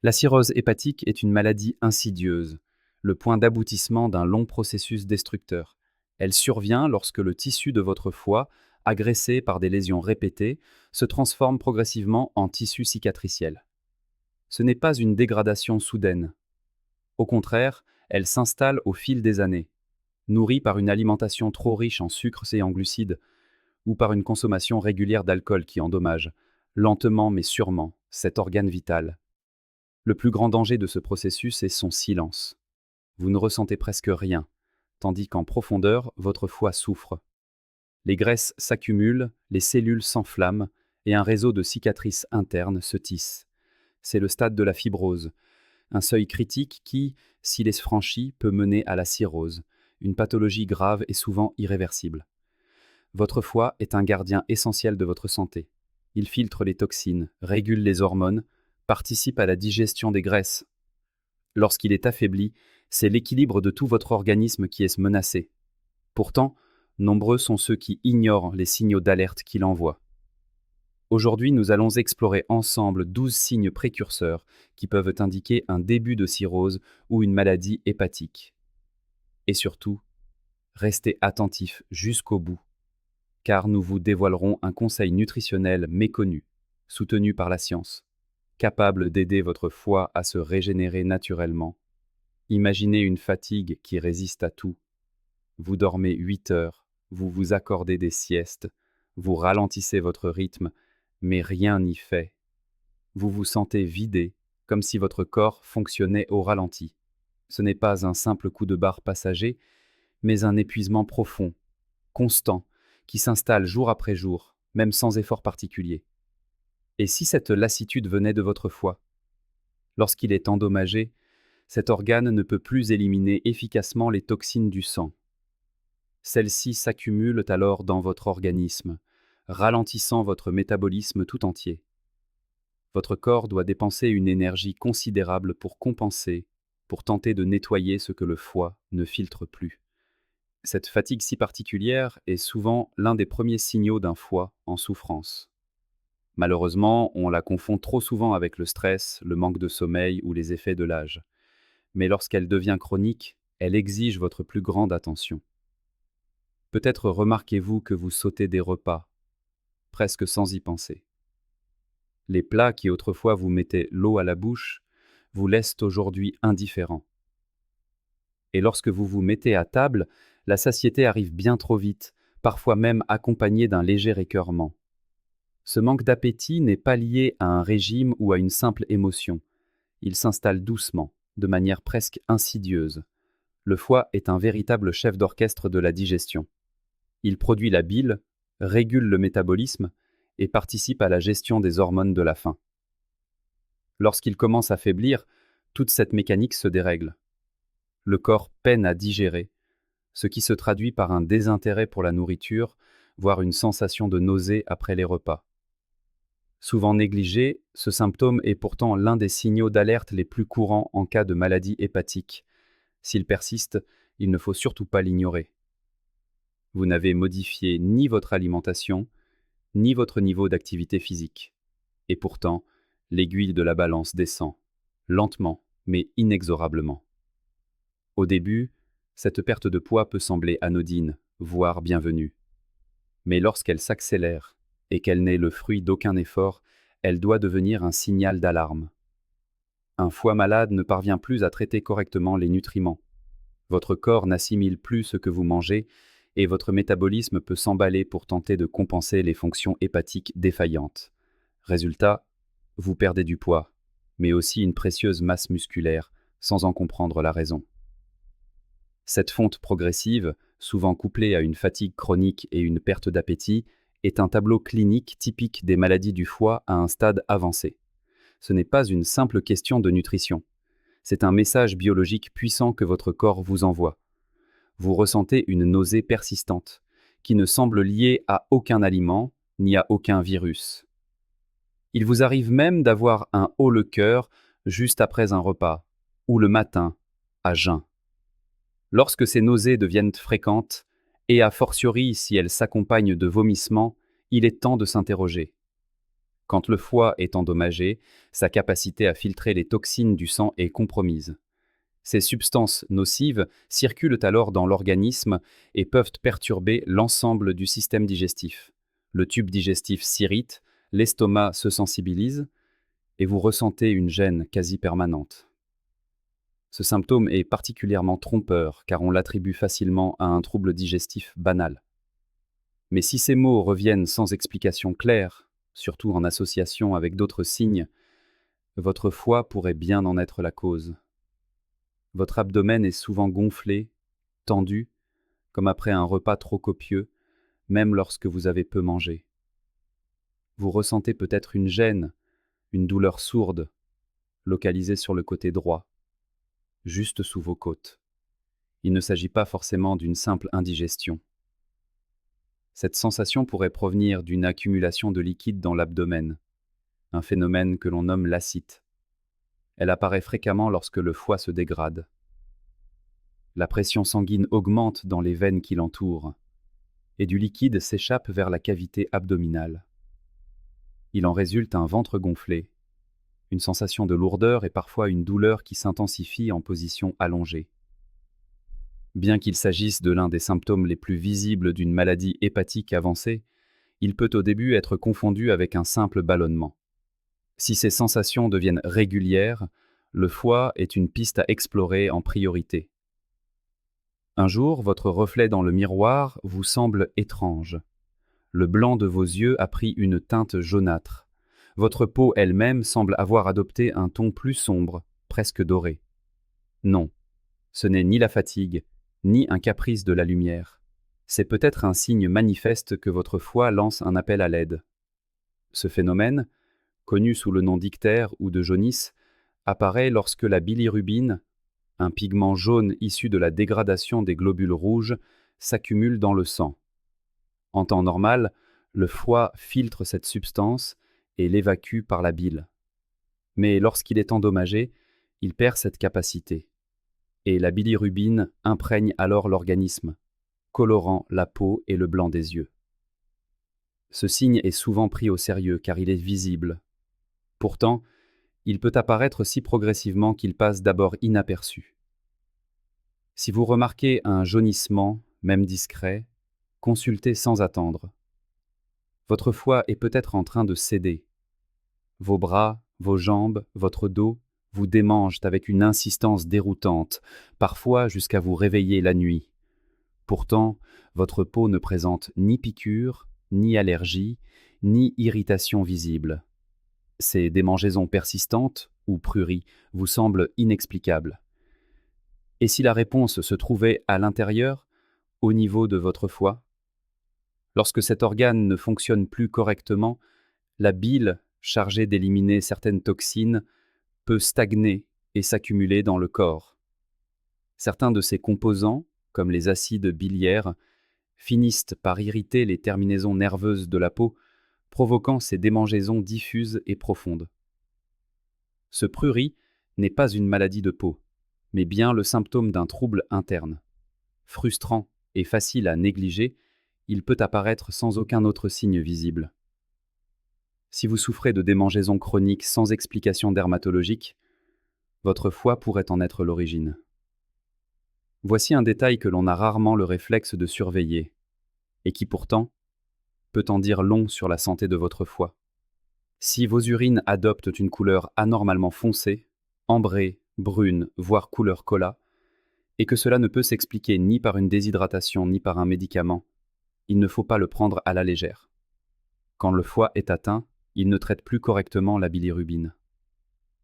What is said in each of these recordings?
La cirrhose hépatique est une maladie insidieuse, le point d'aboutissement d'un long processus destructeur. Elle survient lorsque le tissu de votre foie, agressé par des lésions répétées, se transforme progressivement en tissu cicatriciel. Ce n'est pas une dégradation soudaine. Au contraire, elle s'installe au fil des années, nourrie par une alimentation trop riche en sucres et en glucides, ou par une consommation régulière d'alcool qui endommage, lentement mais sûrement, cet organe vital. Le plus grand danger de ce processus est son silence. Vous ne ressentez presque rien, tandis qu'en profondeur, votre foie souffre. Les graisses s'accumulent, les cellules s'enflamment, et un réseau de cicatrices internes se tisse. C'est le stade de la fibrose, un seuil critique qui, s'il est franchi, peut mener à la cirrhose, une pathologie grave et souvent irréversible. Votre foie est un gardien essentiel de votre santé. Il filtre les toxines, régule les hormones, participe à la digestion des graisses. Lorsqu'il est affaibli, c'est l'équilibre de tout votre organisme qui est menacé. Pourtant, nombreux sont ceux qui ignorent les signaux d'alerte qu'il envoie. Aujourd'hui, nous allons explorer ensemble 12 signes précurseurs qui peuvent indiquer un début de cirrhose ou une maladie hépatique. Et surtout, restez attentifs jusqu'au bout, car nous vous dévoilerons un conseil nutritionnel méconnu, soutenu par la science, capable d'aider votre foie à se régénérer naturellement. Imaginez une fatigue qui résiste à tout. Vous dormez 8 heures, vous vous accordez des siestes, vous ralentissez votre rythme, mais rien n'y fait. Vous vous sentez vidé, comme si votre corps fonctionnait au ralenti. Ce n'est pas un simple coup de barre passager, mais un épuisement profond, constant, qui s'installe jour après jour, même sans effort particulier. Et si cette lassitude venait de votre foie? Lorsqu'il est endommagé, cet organe ne peut plus éliminer efficacement les toxines du sang. Celles-ci s'accumulent alors dans votre organisme, ralentissant votre métabolisme tout entier. Votre corps doit dépenser une énergie considérable pour compenser, pour tenter de nettoyer ce que le foie ne filtre plus. Cette fatigue si particulière est souvent l'un des premiers signaux d'un foie en souffrance. Malheureusement, on la confond trop souvent avec le stress, le manque de sommeil ou les effets de l'âge. Mais lorsqu'elle devient chronique, elle exige votre plus grande attention. Peut-être remarquez-vous que vous sautez des repas, presque sans y penser. Les plats qui autrefois vous mettaient l'eau à la bouche vous laissent aujourd'hui indifférent. Et lorsque vous vous mettez à table, la satiété arrive bien trop vite, parfois même accompagnée d'un léger écœurement. Ce manque d'appétit n'est pas lié à un régime ou à une simple émotion. Il s'installe doucement, de manière presque insidieuse. Le foie est un véritable chef d'orchestre de la digestion. Il produit la bile, régule le métabolisme et participe à la gestion des hormones de la faim. Lorsqu'il commence à faiblir, toute cette mécanique se dérègle. Le corps peine à digérer, ce qui se traduit par un désintérêt pour la nourriture, voire une sensation de nausée après les repas. Souvent négligé, ce symptôme est pourtant l'un des signaux d'alerte les plus courants en cas de maladie hépatique. S'il persiste, il ne faut surtout pas l'ignorer. Vous n'avez modifié ni votre alimentation, ni votre niveau d'activité physique. Et pourtant, l'aiguille de la balance descend, lentement mais inexorablement. Au début, cette perte de poids peut sembler anodine, voire bienvenue. Mais lorsqu'elle s'accélère et qu'elle n'est le fruit d'aucun effort, elle doit devenir un signal d'alarme. Un foie malade ne parvient plus à traiter correctement les nutriments. Votre corps n'assimile plus ce que vous mangez et votre métabolisme peut s'emballer pour tenter de compenser les fonctions hépatiques défaillantes. Résultat, vous perdez du poids, mais aussi une précieuse masse musculaire, sans en comprendre la raison. Cette fonte progressive, souvent couplée à une fatigue chronique et une perte d'appétit, est un tableau clinique typique des maladies du foie à un stade avancé. Ce n'est pas une simple question de nutrition. C'est un message biologique puissant que votre corps vous envoie. Vous ressentez une nausée persistante, qui ne semble liée à aucun aliment, ni à aucun virus. Il vous arrive même d'avoir un haut-le-cœur juste après un repas, ou le matin, à jeun. Lorsque ces nausées deviennent fréquentes, et a fortiori si elles s'accompagnent de vomissements, il est temps de s'interroger. Quand le foie est endommagé, sa capacité à filtrer les toxines du sang est compromise. Ces substances nocives circulent alors dans l'organisme et peuvent perturber l'ensemble du système digestif. Le tube digestif s'irrite, l'estomac se sensibilise et vous ressentez une gêne quasi permanente. Ce symptôme est particulièrement trompeur car on l'attribue facilement à un trouble digestif banal. Mais si ces maux reviennent sans explication claire, surtout en association avec d'autres signes, votre foie pourrait bien en être la cause. Votre abdomen est souvent gonflé, tendu, comme après un repas trop copieux, même lorsque vous avez peu mangé. Vous ressentez peut-être une gêne, une douleur sourde, localisée sur le côté droit, juste sous vos côtes. Il ne s'agit pas forcément d'une simple indigestion. Cette sensation pourrait provenir d'une accumulation de liquide dans l'abdomen, un phénomène que l'on nomme l'acite. Elle apparaît fréquemment lorsque le foie se dégrade. La pression sanguine augmente dans les veines qui l'entourent, et du liquide s'échappe vers la cavité abdominale. Il en résulte un ventre gonflé, une sensation de lourdeur et parfois une douleur qui s'intensifie en position allongée. Bien qu'il s'agisse de l'un des symptômes les plus visibles d'une maladie hépatique avancée, il peut au début être confondu avec un simple ballonnement. Si ces sensations deviennent régulières, le foie est une piste à explorer en priorité. Un jour, votre reflet dans le miroir vous semble étrange. Le blanc de vos yeux a pris une teinte jaunâtre. Votre peau elle-même semble avoir adopté un ton plus sombre, presque doré. Non, ce n'est ni la fatigue, ni un caprice de la lumière. C'est peut-être un signe manifeste que votre foie lance un appel à l'aide. Ce phénomène, connu sous le nom d'ictère ou de jaunisse, apparaît lorsque la bilirubine, un pigment jaune issu de la dégradation des globules rouges, s'accumule dans le sang. En temps normal, le foie filtre cette substance et l'évacue par la bile. Mais lorsqu'il est endommagé, il perd cette capacité. Et la bilirubine imprègne alors l'organisme, colorant la peau et le blanc des yeux. Ce signe est souvent pris au sérieux car il est visible. Pourtant, il peut apparaître si progressivement qu'il passe d'abord inaperçu. Si vous remarquez un jaunissement, même discret, consultez sans attendre. Votre foie est peut-être en train de céder. Vos bras, vos jambes, votre dos vous démangent avec une insistance déroutante, parfois jusqu'à vous réveiller la nuit. Pourtant, votre peau ne présente ni piqûre, ni allergie, ni irritation visible. Ces démangeaisons persistantes, ou pruries, vous semblent inexplicables. Et si la réponse se trouvait à l'intérieur, au niveau de votre foie? Lorsque cet organe ne fonctionne plus correctement, la bile, chargée d'éliminer certaines toxines, peut stagner et s'accumuler dans le corps. Certains de ces composants, comme les acides biliaires, finissent par irriter les terminaisons nerveuses de la peau, provoquant ces démangeaisons diffuses et profondes. Ce prurit n'est pas une maladie de peau, mais bien le symptôme d'un trouble interne. Frustrant et facile à négliger, il peut apparaître sans aucun autre signe visible. Si vous souffrez de démangeaisons chroniques sans explication dermatologique, votre foie pourrait en être l'origine. Voici un détail que l'on a rarement le réflexe de surveiller, et qui pourtant peut en dire long sur la santé de votre foie. Si vos urines adoptent une couleur anormalement foncée, ambrée, brune, voire couleur cola, et que cela ne peut s'expliquer ni par une déshydratation ni par un médicament, il ne faut pas le prendre à la légère. Quand le foie est atteint, il ne traite plus correctement la bilirubine.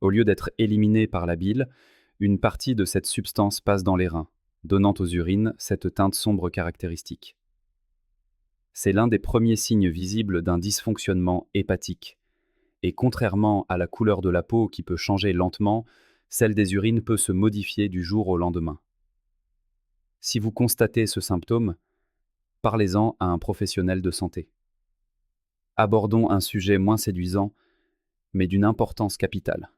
Au lieu d'être éliminé par la bile, une partie de cette substance passe dans les reins, donnant aux urines cette teinte sombre caractéristique. C'est l'un des premiers signes visibles d'un dysfonctionnement hépatique. Et contrairement à la couleur de la peau qui peut changer lentement, celle des urines peut se modifier du jour au lendemain. Si vous constatez ce symptôme, parlez-en à un professionnel de santé. Abordons un sujet moins séduisant, mais d'une importance capitale.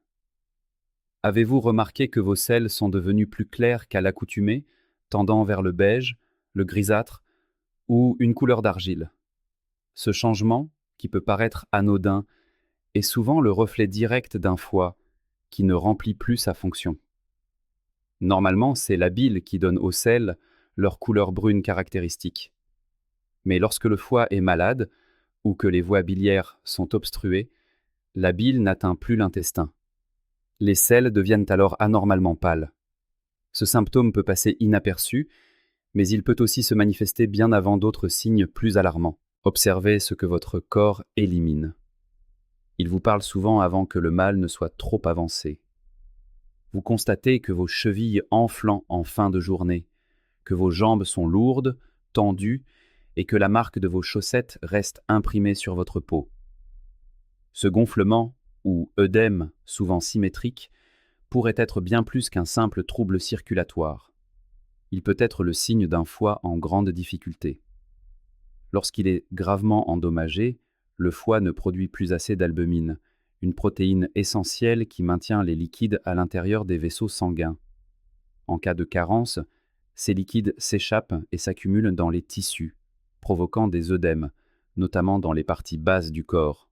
Avez-vous remarqué que vos selles sont devenues plus claires qu'à l'accoutumée, tendant vers le beige, le grisâtre ou une couleur d'argile? Ce changement, qui peut paraître anodin, est souvent le reflet direct d'un foie qui ne remplit plus sa fonction. Normalement, c'est la bile qui donne aux selles leur couleur brune caractéristique. Mais lorsque le foie est malade ou que les voies biliaires sont obstruées, la bile n'atteint plus l'intestin. Les selles deviennent alors anormalement pâles. Ce symptôme peut passer inaperçu, mais il peut aussi se manifester bien avant d'autres signes plus alarmants. Observez ce que votre corps élimine. Il vous parle souvent avant que le mal ne soit trop avancé. Vous constatez que vos chevilles enflent en fin de journée, que vos jambes sont lourdes, tendues, et que la marque de vos chaussettes reste imprimée sur votre peau. Ce gonflement, ou œdème souvent symétrique, pourrait être bien plus qu'un simple trouble circulatoire. Il peut être le signe d'un foie en grande difficulté. Lorsqu'il est gravement endommagé, le foie ne produit plus assez d'albumine, une protéine essentielle qui maintient les liquides à l'intérieur des vaisseaux sanguins. En cas de carence, ces liquides s'échappent et s'accumulent dans les tissus, provoquant des œdèmes, notamment dans les parties basses du corps.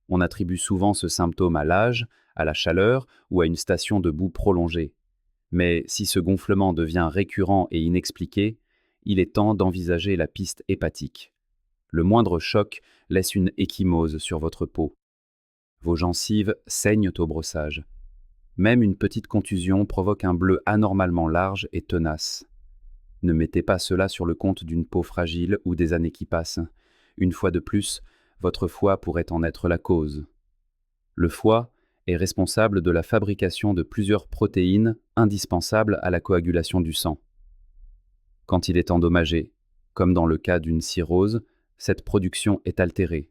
On attribue souvent ce symptôme à l'âge, à la chaleur ou à une station de boue prolongée. Mais si ce gonflement devient récurrent et inexpliqué, il est temps d'envisager la piste hépatique. Le moindre choc laisse une ecchymose sur votre peau. Vos gencives saignent au brossage. Même une petite contusion provoque un bleu anormalement large et tenace. Ne mettez pas cela sur le compte d'une peau fragile ou des années qui passent. Une fois de plus, votre foie pourrait en être la cause. Le foie est responsable de la fabrication de plusieurs protéines indispensables à la coagulation du sang. Quand il est endommagé, comme dans le cas d'une cirrhose, cette production est altérée.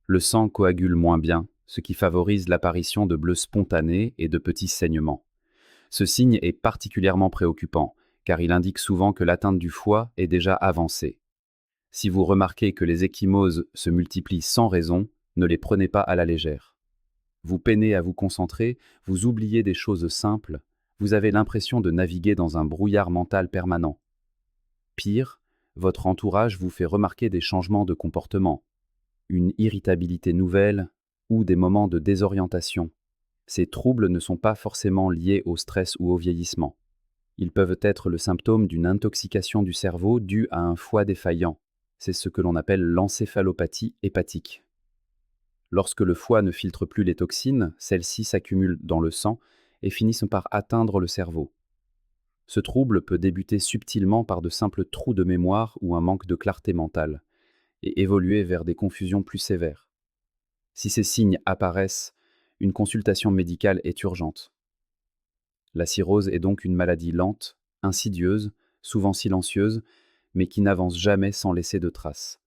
Le sang coagule moins bien, ce qui favorise l'apparition de bleus spontanés et de petits saignements. Ce signe est particulièrement préoccupant, car il indique souvent que l'atteinte du foie est déjà avancée. Si vous remarquez que les ecchymoses se multiplient sans raison, ne les prenez pas à la légère. Vous peinez à vous concentrer, vous oubliez des choses simples, vous avez l'impression de naviguer dans un brouillard mental permanent. Pire, votre entourage vous fait remarquer des changements de comportement, une irritabilité nouvelle ou des moments de désorientation. Ces troubles ne sont pas forcément liés au stress ou au vieillissement. Ils peuvent être le symptôme d'une intoxication du cerveau due à un foie défaillant. C'est ce que l'on appelle l'encéphalopathie hépatique. Lorsque le foie ne filtre plus les toxines, celles-ci s'accumulent dans le sang et finissent par atteindre le cerveau. Ce trouble peut débuter subtilement par de simples trous de mémoire ou un manque de clarté mentale, et évoluer vers des confusions plus sévères. Si ces signes apparaissent, une consultation médicale est urgente. La cirrhose est donc une maladie lente, insidieuse, souvent silencieuse, mais qui n'avance jamais sans laisser de traces.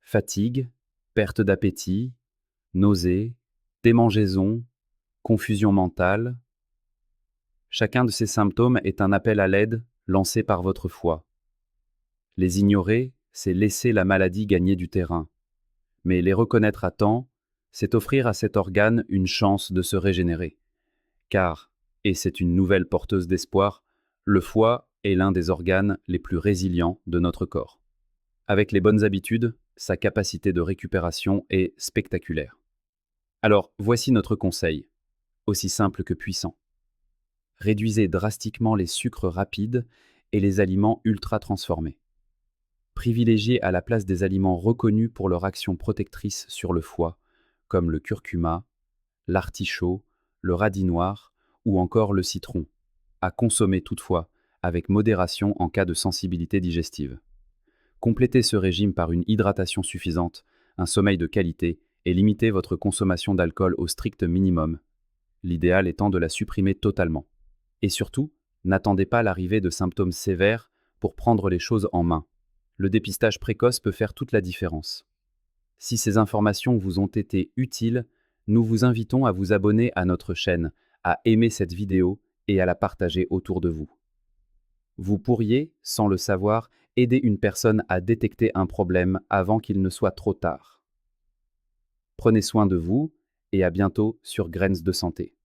Fatigue, perte d'appétit, nausées, démangeaisons, confusion mentale. Chacun de ces symptômes est un appel à l'aide lancé par votre foie. Les ignorer, c'est laisser la maladie gagner du terrain. Mais les reconnaître à temps, c'est offrir à cet organe une chance de se régénérer. Car, et c'est une nouvelle porteuse d'espoir, le foie est l'un des organes les plus résilients de notre corps. Avec les bonnes habitudes, sa capacité de récupération est spectaculaire. Alors, voici notre conseil, aussi simple que puissant. Réduisez drastiquement les sucres rapides et les aliments ultra transformés. Privilégiez à la place des aliments reconnus pour leur action protectrice sur le foie, comme le curcuma, l'artichaut, le radis noir ou encore le citron, à consommer toutefois avec modération en cas de sensibilité digestive. Complétez ce régime par une hydratation suffisante, un sommeil de qualité et limitez votre consommation d'alcool au strict minimum, l'idéal étant de la supprimer totalement. Et surtout, n'attendez pas l'arrivée de symptômes sévères pour prendre les choses en main. Le dépistage précoce peut faire toute la différence. Si ces informations vous ont été utiles, nous vous invitons à vous abonner à notre chaîne, à aimer cette vidéo et à la partager autour de vous. Vous pourriez, sans le savoir, aider une personne à détecter un problème avant qu'il ne soit trop tard. Prenez soin de vous et à bientôt sur Graines de Santé.